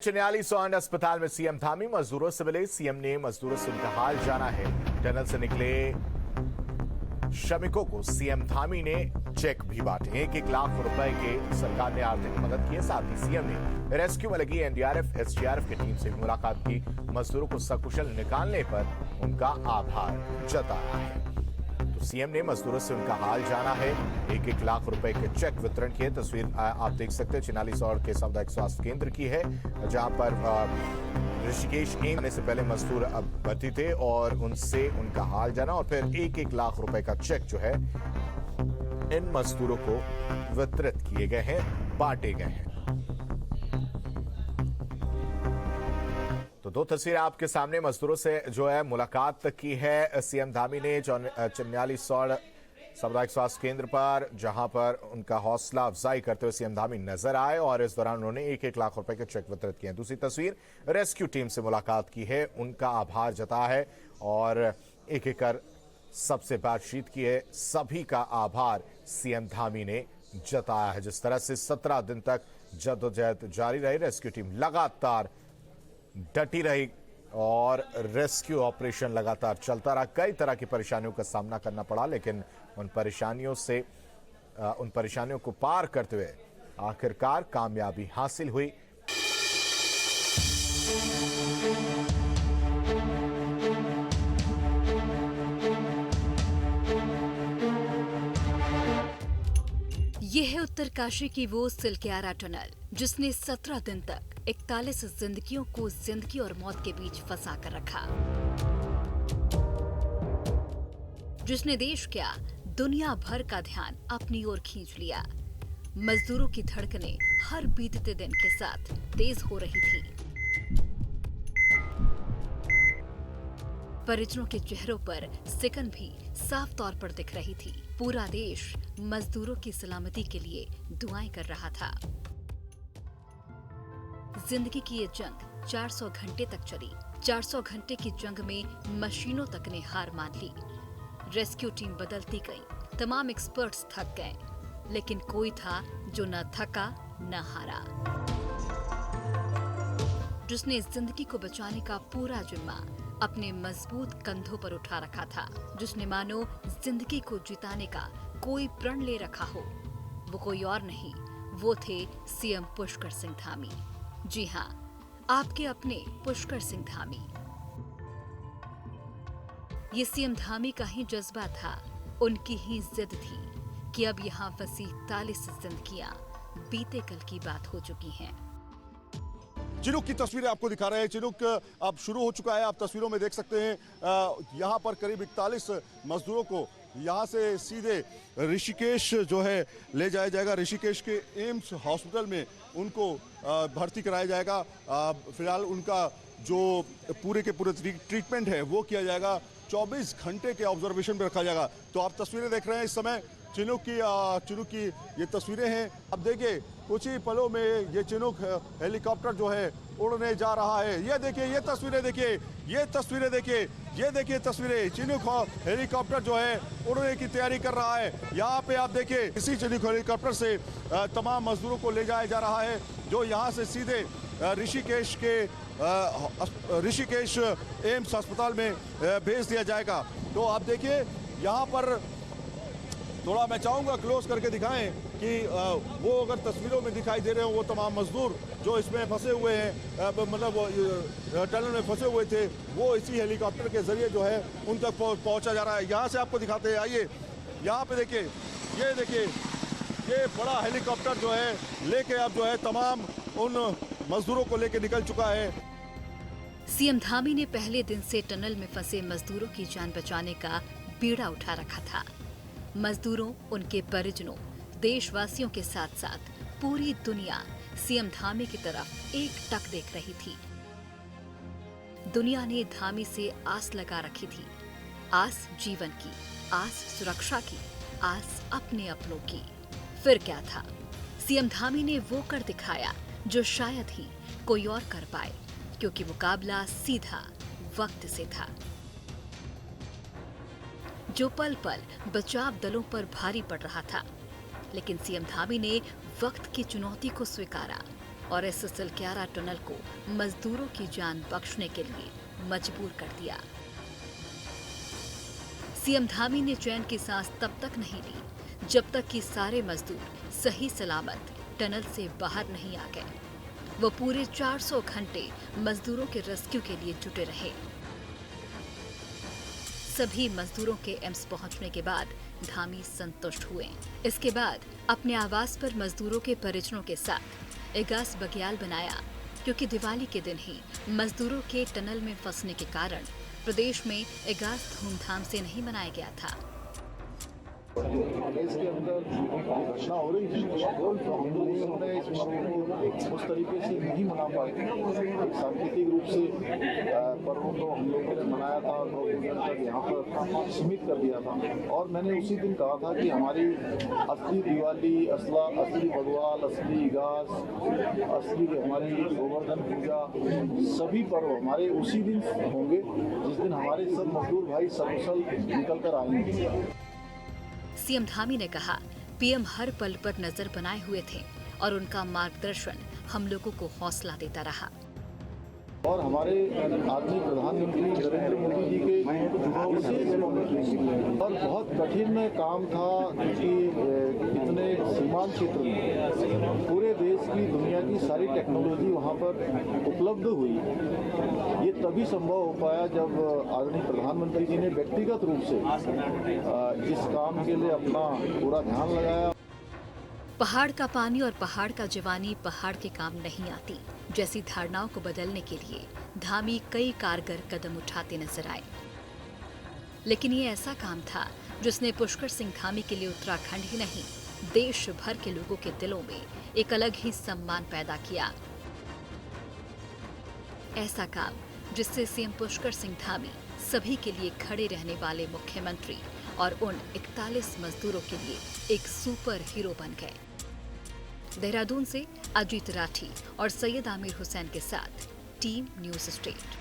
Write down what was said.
Chinyali sound अस्पताल में CM Dhami मजदूरों से मिले। सीएम ने मजदूरों से उनका हाल जाना है। टनल से निकले श्रमिकों को सीएम धामी ने चेक भी बांटे। 1-1 लाख रुपए के सरकार ने आर्थिक मदद की। साथ ही सीएम ने रेस्क्यू में लगी एनडीआरएफ एसडीआरएफ की टीम से भी मुलाकात की। मजदूरों को सकुशल निकालने पर उनका आभार जताया है। तो सीएम ने मजदूरों से उनका हाल जाना है। 1-1 लाख रुपए के चेक वितरण किए। तस्वीर आप देख सकते हैं चिन्याली सौड़ के सामुदायिक स्वास्थ्य केंद्र की है, जहां पर ऋषिकेश एम्स आने से पहले मजदूर अब भर्ती थे और उनसे उनका हाल जाना और फिर 1-1 लाख रुपए का चेक जो है इन मजदूरों को वितरित किए गए हैं, बांटे गए हैं। तो दो तस्वीरें आपके सामने मजदूरों से जो है मुलाकात की है सीएम धामी ने चिन्याली सौड़ सामुदायिक स्वास्थ्य केंद्र पर, जहां पर उनका हौसला अफजाई करते हुए सीएम धामी नजर आए और इस दौरान उन्होंने 1-1 लाख रुपए के चेक वितरित किए। दूसरी तस्वीर रेस्क्यू टीम से मुलाकात की है, उनका आभार जताया है और एक-एक कर सबसे बातचीत की है। सभी का आभार सीएम धामी ने जताया है। जिस तरह से 17 दिन तक जद्दोजहद जारी रही, रेस्क्यू टीम लगातार डटी रही और रेस्क्यू ऑपरेशन लगातार चलता रहा। कई तरह की परेशानियों का सामना करना पड़ा, लेकिन उन परेशानियों को पार करते हुए आखिरकार कामयाबी हासिल हुई। ये है उत्तरकाशी की वो सिलक्यारा टनल, जिसने 17 दिन तक 41 जिंदगियों को जिंदगी और मौत के बीच फंसा कर रखा, जिसने देश क्या दुनिया भर का ध्यान अपनी ओर खींच लिया। मजदूरों की धड़कनें हर बीतते दिन के साथ तेज हो रही थी। परिजनों के चेहरों पर सिकन भी साफ तौर पर दिख रही थी। पूरा देश मजदूरों की सलामती के लिए दुआएं कर रहा था। जिंदगी की ये जंग 400 घंटे तक चली। 400 घंटे की जंग में मशीनों तक ने हार मान ली। रेस्क्यू टीम बदलती गई, तमाम एक्सपर्ट्स थक गए, लेकिन कोई था जो न थका न हारा, जिसने जिंदगी को बचाने का पूरा जिम्मा अपने मजबूत कंधों पर उठा रखा था, जिसने मानो जिंदगी को जिताने का कोई प्रण ले रखा हो। वो कोई और नहीं, वो थे सीएम पुष्कर सिंह धामी। जी हाँ, आपके अपने पुष्कर सिंह धामी। ये सीएम धामी का ही जज्बा था, उनकी ही जिद थी कि अब यहाँ फंसी 41 जिंदगियां बीते कल की बात हो चुकी हैं। चिनुक की तस्वीरें आपको दिखा रहे हैं। चिनुक अब शुरू हो चुका है, आप तस्वीरों में देख सकते हैं। यहाँ पर करीब 41 मजदूरों को यहाँ से सीधे ऋषिकेश जो है ले जाया जाएगा। ऋषिकेश के एम्स हॉस्पिटल में उनको भर्ती कराया जाएगा। फिलहाल उनका जो पूरे के पूरे ट्रीटमेंट है वो किया जाएगा। 24 घंटे के ऑब्जर्वेशन में रखा जाएगा। तो आप तस्वीरें देख रहे हैं इस समय चिनुक की ये तस्वीरें हैं। अब देखिए कुछ ही पलों में ये चिनुक हेलीकॉप्टर जो है उड़ने जा रहा है। ये देखिए, ये तस्वीरें देखिए, ये तस्वीरें देखिए, ये देखिए तस्वीरें। चिनुक हेलीकॉप्टर जो है उड़ने की तैयारी कर रहा है। यहाँ पे आप देखिए इसी चिनुक हेलीकॉप्टर से तमाम मजदूरों को ले जाया जा रहा है, जो यहाँ से सीधे ऋषिकेश एम्स अस्पताल में भेज दिया जाएगा। तो आप देखिए यहाँ पर थोड़ा मैं चाहूँगा क्लोज करके दिखाएं कि वो अगर तस्वीरों में दिखाई दे रहे हो वो तमाम मजदूर जो इसमें फंसे हुए हैं, मतलब वो टनल में फंसे हुए थे, वो इसी हेलीकॉप्टर के जरिए जो है उन तक पहुंचा जा रहा है। यहाँ से आपको दिखाते हैं, आइए यहाँ पे देखिए, ये देखिए, ये बड़ा हेलीकॉप्टर जो है लेके अब जो है तमाम उन मजदूरों को लेके निकल चुका है। सीएम धामी ने पहले दिन से टनल में फंसे मजदूरों की जान बचाने का बीड़ा उठा रखा था। मजदूरों, उनके परिजनों, देशवासियों के साथ साथ पूरी दुनिया सीएम धामी की तरफ एक टक देख रही थी। दुनिया ने धामी से आस लगा रखी थी। आस जीवन की, आस सुरक्षा की, आस अपने अपनों की। फिर क्या था? सीएम धामी ने वो कर दिखाया जो शायद ही कोई और कर पाए, क्योंकि मुकाबला सीधा वक्त से था। जो पल पल बचाव दलों पर भारी पड़ रहा था, लेकिन सीएम धामी ने वक्त की चुनौती को स्वीकारा और इस सिलक्यारा टनल को मजदूरों की जान बख्शने के लिए मजबूर कर दिया। सीएम धामी ने चैन की सांस तब तक नहीं ली जब तक कि सारे मजदूर सही सलामत टनल से बाहर नहीं आ गए। वो पूरे 400 घंटे मजदूरों के रेस्क्यू के लिए जुटे रहे। सभी मजदूरों के एम्स पहुंचने के बाद धामी संतुष्ट हुए। इसके बाद अपने आवास पर मजदूरों के परिजनों के साथ एगास बग्याल बनाया, क्योंकि दिवाली के दिन ही मजदूरों के टनल में फंसने के कारण प्रदेश में एगास धूमधाम से नहीं मनाया गया था। देश के अंदर घटना हो रही थी तो हम लोग अपने इस पर्व को उस तरीके से नहीं मना पाए। एक सांकेतिक रूप से पर्वों को हम लोगों ने मनाया था और 2 दिन तक यहाँ पर सीमित कर दिया था। और मैंने उसी दिन कहा था कि हमारी असली दिवाली, असली बग्वाल, असली इगास, असली हमारी गोवर्धन पूजा, सभी पर्व हमारे उसी दिन होंगे जिस दिन हमारे सब मजदूर भाई सकुशल निकल कर आएंगे। सीएम धामी ने कहा, पीएम हर पल पर नजर बनाए हुए थे और उनका मार्गदर्शन हम लोगों को हौसला देता रहा। और हमारे आदरणीय प्रधानमंत्री नरेंद्र मोदी जी के विशेष और बहुत कठिन काम था कि इतने सीमांत क्षेत्र में पूरे देश की दुनिया की सारी टेक्नोलॉजी वहाँ पर उपलब्ध हुई। ये तभी संभव हो पाया जब आदरणीय प्रधानमंत्री जी ने व्यक्तिगत रूप से इस काम के लिए अपना पूरा ध्यान लगाया। पहाड़ का पानी और पहाड़ का जवानी पहाड़ के काम नहीं आती जैसी धारणाओं को बदलने के लिए धामी कई कारगर कदम उठाते नजर आए। लेकिन ये ऐसा काम था जिसने पुष्कर सिंह धामी के लिए उत्तराखंड ही नहीं, देश भर के लोगों के दिलों में एक अलग ही सम्मान पैदा किया। ऐसा काम जिससे सीएम पुष्कर सिंह धामी सभी के लिए खड़े रहने वाले मुख्यमंत्री और उन 41 मजदूरों के लिए एक सुपर हीरो बन गए। देहरादून से अजीत राठी और सैयद आमिर हुसैन के साथ टीम न्यूज़ स्टेट।